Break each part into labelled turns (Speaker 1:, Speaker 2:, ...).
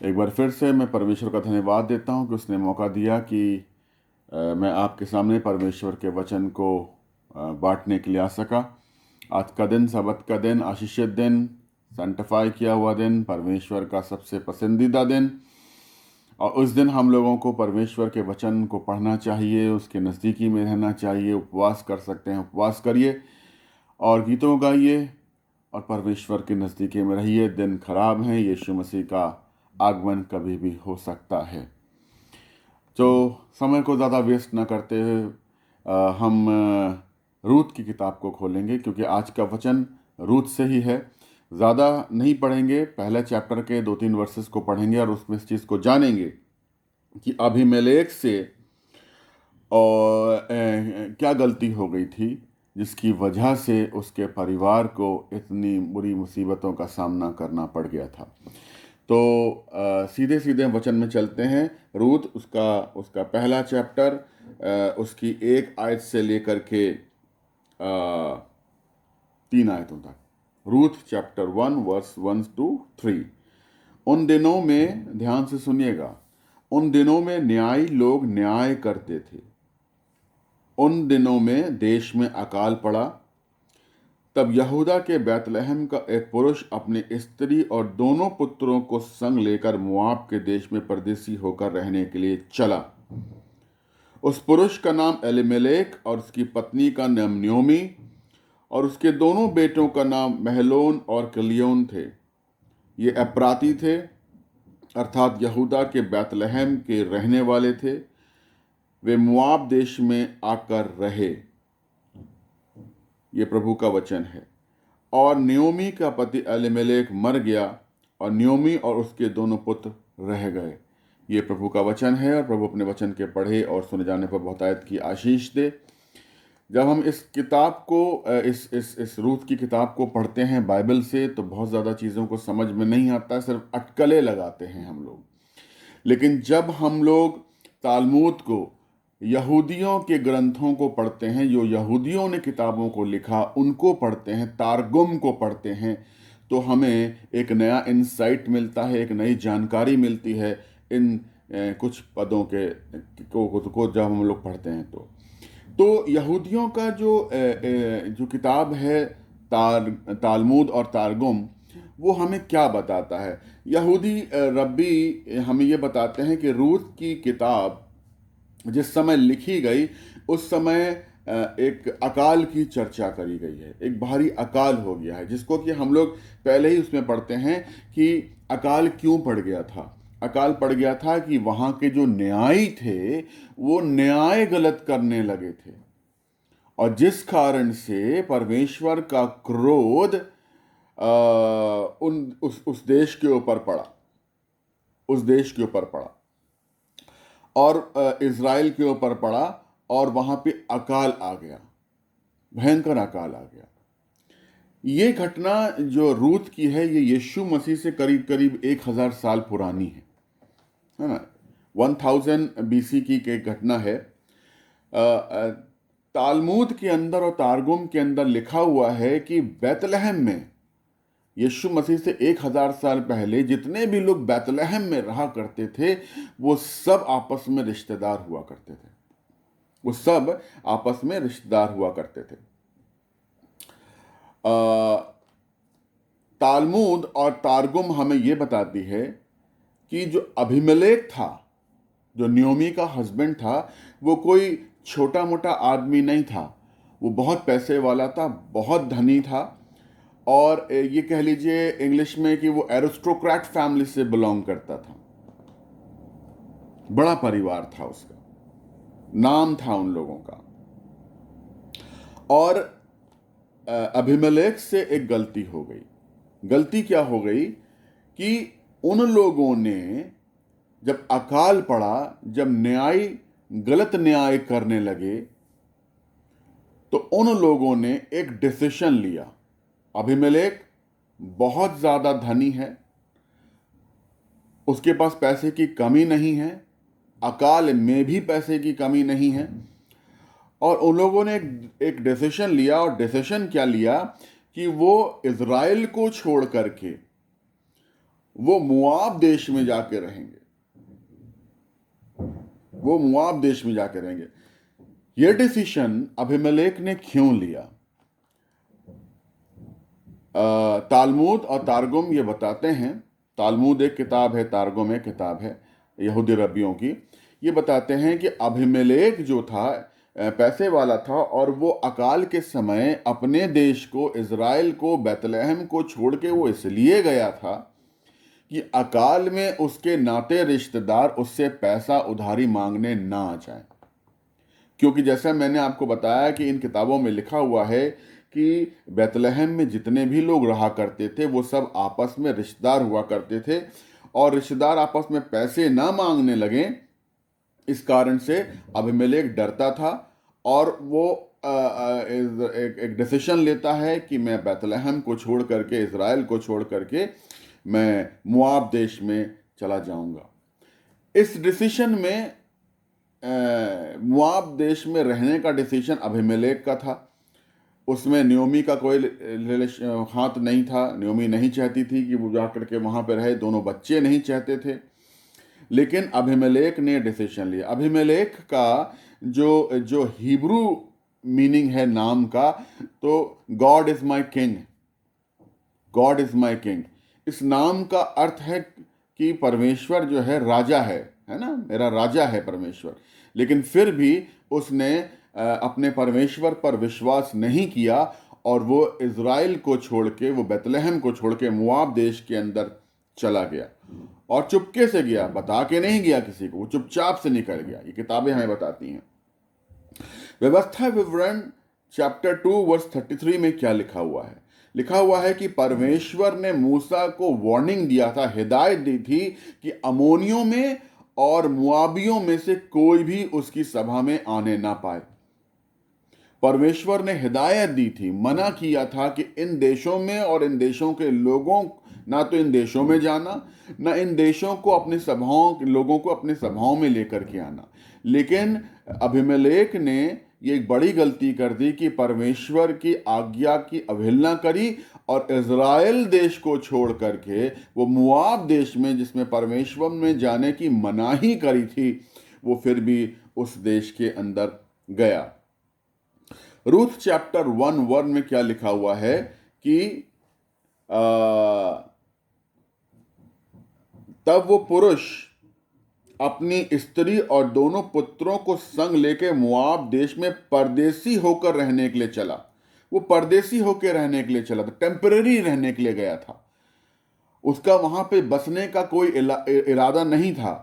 Speaker 1: एक बार फिर से मैं परमेश्वर का धन्यवाद देता हूँ कि उसने मौका दिया कि मैं आपके सामने परमेश्वर के वचन को बांटने के लिए आ सका। आज का दिन सबत का दिन, आशीषित दिन, सेंटिफाई किया हुआ दिन, परमेश्वर का सबसे पसंदीदा दिन। और उस दिन हम लोगों को परमेश्वर के वचन को पढ़ना चाहिए, उसके नज़दीकी में रहना चाहिए। उपवास कर सकते हैं, उपवास करिए और गीतों गाइए और परमेश्वर के नज़दीकी में रहिए। दिन खराब है, यीशु मसीह का आगमन कभी भी हो सकता है। तो समय को ज़्यादा वेस्ट ना करते हुए हम रूत की किताब को खोलेंगे, क्योंकि आज का वचन रूत से ही है। ज़्यादा नहीं पढ़ेंगे, पहले चैप्टर के 2-3 वर्सेस को पढ़ेंगे और उसमें इस चीज़ को जानेंगे कि अबीमेलेक से और क्या गलती हो गई थी जिसकी वजह से उसके परिवार को इतनी बुरी मुसीबतों का सामना करना पड़ गया था। तो सीधे सीधे वचन में चलते हैं। रूत उसका उसका पहला चैप्टर, उसकी 1 आयत से लेकर के 3 आयतों तक। Ruth chapter 1 verse 1 to 3। उन दिनों में, ध्यान से सुनिएगा, उन दिनों में न्यायी लोग न्याय करते थे। उन दिनों में देश में अकाल पड़ा। तब यहूदा के बैतलहम का एक पुरुष अपनी स्त्री और दोनों पुत्रों को संग लेकर मोआब के देश में परदेसी होकर रहने के लिए चला। उस पुरुष का नाम एलीमेलेक और उसकी पत्नी का नाम न्योमी और उसके दोनों बेटों का नाम महलोन और कलियोन थे। ये अप्राती थे, अर्थात यहूदा के बैतलहम के रहने वाले थे। वे मोआब देश में आकर रहे। ये प्रभु का वचन है। और न्योमी का पति एलीमेलेक मर गया और न्योमी और उसके दोनों पुत्र रह गए। ये प्रभु का वचन है और प्रभु अपने वचन के पढ़े और सुने जाने पर बहुतायत की आशीष दे। जब हम इस किताब को इस रूत की किताब को पढ़ते हैं बाइबल से, तो बहुत ज़्यादा चीज़ों को समझ में नहीं आता, सिर्फ अटकलें लगाते हैं हम लोग। लेकिन जब हम लोग तालमूद को, यहूदियों के ग्रंथों को पढ़ते हैं, जो यहूदियों ने किताबों को लिखा उनको पढ़ते हैं, तारगुम को पढ़ते हैं, तो हमें एक नया इंसाइट मिलता है, एक नई जानकारी मिलती है इन कुछ पदों को जब हम लोग पढ़ते हैं। तो यहूदियों का जो किताब है तालमूद और तारगुम, वो हमें क्या बताता है? यहूदी रब्बी हमें ये बताते हैं कि रूत की किताब जिस समय लिखी गई उस समय एक अकाल की चर्चा करी गई है। एक भारी अकाल हो गया है, जिसको कि हम लोग पहले ही उसमें पढ़ते हैं कि अकाल क्यों पड़ गया था। अकाल पड़ गया था कि वहाँ के जो न्यायी थे वो न्याय गलत करने लगे थे, और जिस कारण से परमेश्वर का क्रोध उस देश के ऊपर पड़ा, उस देश के ऊपर पड़ा और इज़राइल के ऊपर पड़ा, और वहाँ पे अकाल आ गया, भयंकर अकाल आ गया। ये घटना जो रूत की है, ये यीशु मसीह से करीब करीब 1000 साल पुरानी है ना। 1000 BC की एक घटना है। तालमूद के अंदर और तारगुम के अंदर लिखा हुआ है कि बैतलहम में यीशु मसीह से 1000 साल पहले जितने भी लोग बैतलहम में रहा करते थे, वो सब आपस में रिश्तेदार हुआ करते थे। वो सब आपस में रिश्तेदार हुआ करते थे। तालमूद और तारगुम हमें ये बताती है कि जो अबीमेलेक था, जो न्योमी का हस्बैंड था, वो कोई छोटा मोटा आदमी नहीं था। वो बहुत पैसे वाला था, बहुत धनी था, और ये कह लीजिए इंग्लिश में कि वो एरिस्टोक्रेट फैमिली से बिलोंग करता था। बड़ा परिवार था उसका, नाम था उन लोगों का। और अबीमेलेक से एक गलती हो गई। गलती क्या हो गई कि उन लोगों ने, जब अकाल पड़ा, जब न्याय गलत न्याय करने लगे, तो उन लोगों ने एक डिसीजन लिया। अबीमेलेक बहुत ज़्यादा धनी है, उसके पास पैसे की कमी नहीं है, अकाल में भी पैसे की कमी नहीं है, और उन लोगों ने एक डिसीजन लिया। और डिसीजन क्या लिया कि वो इज़राइल को छोड़ करके वो मुआब देश में जाके रहेंगे, वो मुआब देश में जाके रहेंगे। ये डिसीजन अभिमेलेक ने क्यों लिया? तालमुद और तारगुम ये बताते हैं, तालमुद एक किताब है, तारगुम एक किताब है यहूदी रब्बियों की। ये बताते हैं कि अभिमेलेक जो था पैसे वाला था, और वो अकाल के समय अपने देश को, इज़राइल को, बैतलहम को छोड़ के वो इसलिए गया था कि अकाल में उसके नाते रिश्तेदार उससे पैसा उधारी मांगने ना आ जाए। क्योंकि जैसा मैंने आपको बताया कि इन किताबों में लिखा हुआ है कि बैतलहम में जितने भी लोग रहा करते थे वो सब आपस में रिश्तेदार हुआ करते थे, और रिश्तेदार आपस में पैसे ना मांगने लगे, इस कारण से अबीमेलेक डरता था, और वो एक डिसीजन लेता है कि मैं बैतलहम को छोड़ करके, इज़राइल को छोड़ करके मैं मुआब देश में चला जाऊंगा। इस डिसीजन में मुआब देश में रहने का डिसीजन अबीमेलेक का था। उसमें न्योमी का कोई हाथ नहीं था। न्योमी नहीं चाहती थी कि वो जाकर के वहाँ पे रहे, दोनों बच्चे नहीं चाहते थे, लेकिन अबीमेलेक ने डिसीजन लिया। अबीमेलेक का जो जो हिब्रू मीनिंग है नाम का, तो God is my king, God is my king. इस नाम का अर्थ है कि परमेश्वर जो है राजा है ना, मेरा राजा है परमेश्वर। लेकिन फिर भी उसने अपने परमेश्वर पर विश्वास नहीं किया, और वो इज़राइल को छोड़ के, वो बैतलहम को छोड़ के मुआब देश के अंदर चला गया, और चुपके से गया, बता के नहीं गया किसी को, वो चुपचाप से निकल गया। ये किताबें हमें बताती हैं। व्यवस्था विवरण चैप्टर 2 वर्स 33 में क्या लिखा हुआ है? लिखा हुआ है कि परमेश्वर ने मूसा को वार्निंग दिया था, हिदायत दी थी कि अमोनियों में और मुआबियों में से कोई भी उसकी सभा में आने ना पाए। परमेश्वर ने हिदायत दी थी, मना किया था कि इन देशों में और इन देशों के लोगों, ना तो इन देशों में जाना, ना इन देशों को अपनी सभाओं, लोगों को अपनी सभाओं में लेकर के आना। लेकिन अबीमेलेक ने ये एक बड़ी गलती कर दी कि परमेश्वर की आज्ञा की अवहेलना करी, और इज़राइल देश को छोड़ करके वो मुआब देश में, जिसमें परमेश्वर में जाने की मनाही करी थी, वो फिर भी उस देश के अंदर गया। रूथ चैप्टर 1 में क्या लिखा हुआ है कि तब वो पुरुष अपनी स्त्री और दोनों पुत्रों को संग लेके मुआब देश में परदेसी होकर रहने के लिए चला। वो परदेसी होकर रहने के लिए चला था, टेम्पररी रहने के लिए गया था। उसका वहां पे बसने का कोई इरादा नहीं था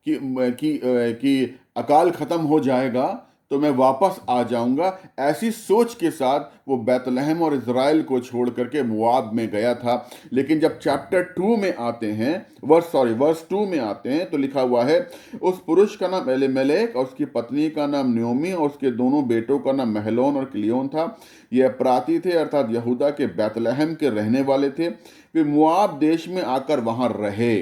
Speaker 1: कि अकाल खत्म हो जाएगा तो मैं वापस आ जाऊंगा। ऐसी सोच के साथ वो बैतलहम और इज़राइल को छोड़ करके मुआब में गया था। लेकिन जब चैप्टर 2 में आते हैं, वर्स 2 में आते हैं, तो लिखा हुआ है, उस पुरुष का नाम एलीमेलेक और उसकी पत्नी का नाम न्योमी और उसके दोनों बेटों का नाम महलोन और किलियोन था। ये अपराधी थे, अर्थात यहूदा के बैतलहम के रहने वाले थे। वे मुआब देश में आकर वहां रहे।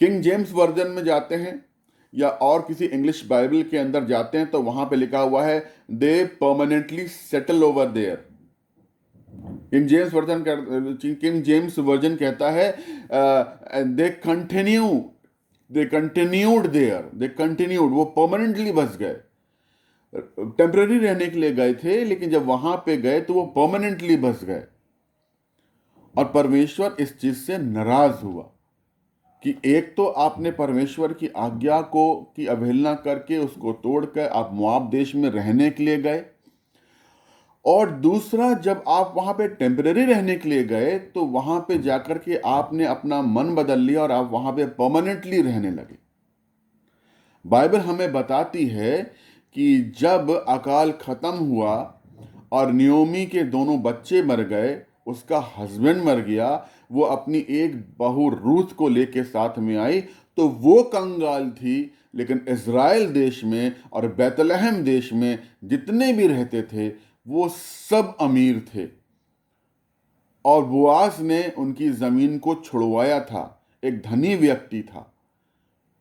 Speaker 1: किंग जेम्स वर्जन में जाते हैं या और किसी इंग्लिश बाइबल के अंदर जाते हैं तो वहां पे लिखा हुआ है, they permanently settle over there. King James version कहता है, they continued there, they continued, वो परमानेंटली बस गए। टेम्पररी रहने के लिए गए थे, लेकिन जब वहां पे गए तो वो परमानेंटली बस गए। और परमेश्वर इस चीज से नाराज हुआ कि एक तो आपने परमेश्वर की आज्ञा को की अवहेलना करके उसको तोड़कर आप मुआब देश में रहने के लिए गए, और दूसरा जब आप वहां पे टेम्पररी रहने के लिए गए तो वहां पे जाकर के आपने अपना मन बदल लिया और आप वहां पे परमानेंटली रहने लगे। बाइबल हमें बताती है कि जब अकाल खत्म हुआ और नियोमी के दोनों बच्चे मर गए, उसका हस्बैंड मर गया, वो अपनी एक बहू रूथ को लेके साथ में आई, तो वो कंगाल थी। लेकिन इज़राइल देश में और बैतलहम देश में जितने भी रहते थे वो सब अमीर थे, और बोआज ने उनकी जमीन को छुड़वाया था। एक धनी व्यक्ति था।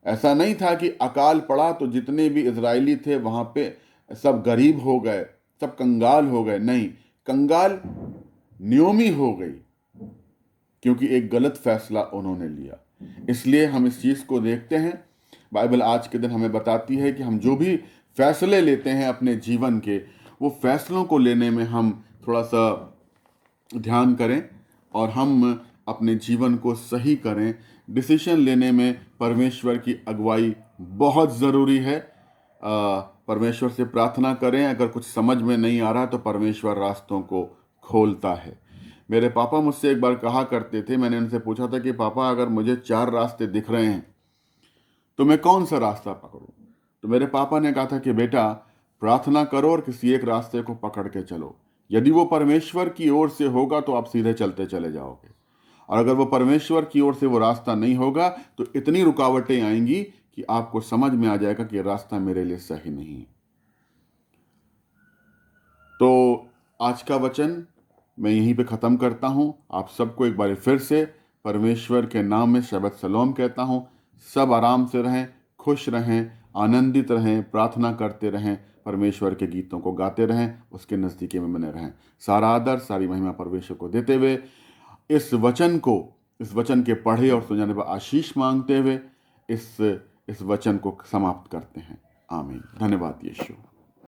Speaker 1: ऐसा नहीं था कि अकाल पड़ा तो जितने भी इजरायली थे वहां पे सब गरीब हो गए, सब कंगाल हो गए। नहीं, कंगाल न्योमी हो गई। क्योंकि एक गलत फैसला उन्होंने लिया। इसलिए हम इस चीज़ को देखते हैं, बाइबल आज के दिन हमें बताती है कि हम जो भी फैसले लेते हैं अपने जीवन के, वो फैसलों को लेने में हम थोड़ा सा ध्यान करें और हम अपने जीवन को सही करें। डिसीजन लेने में परमेश्वर की अगुवाई बहुत ज़रूरी है। परमेश्वर से प्रार्थना करें, अगर कुछ समझ में नहीं आ रहा तो परमेश्वर रास्तों को खोलता है। मेरे पापा मुझसे एक बार कहा करते थे, मैंने उनसे पूछा था कि पापा अगर मुझे 4 रास्ते दिख रहे हैं तो मैं कौन सा रास्ता पकड़ूं? तो मेरे पापा ने कहा था कि बेटा प्रार्थना करो और किसी एक रास्ते को पकड़ के चलो। यदि वो परमेश्वर की ओर से होगा तो आप सीधे चलते चले जाओगे, और अगर वो परमेश्वर की ओर से वो रास्ता नहीं होगा तो इतनी रुकावटें आएंगी कि आपको समझ में आ जाएगा कि रास्ता मेरे लिए सही नहीं है। तो आज का वचन मैं यहीं पे ख़त्म करता हूँ। आप सबको एक बार फिर से परमेश्वर के नाम में शबत सलोम कहता हूँ। सब आराम से रहें, खुश रहें, आनंदित रहें, प्रार्थना करते रहें, परमेश्वर के गीतों को गाते रहें, उसके नज़दीकी में बने रहें। सारा आदर, सारी महिमा परमेश्वर को देते हुए इस वचन के पढ़े और सुनाने पर आशीष मांगते हुए इस वचन को समाप्त करते हैं। आमीन। धन्यवाद यीशु।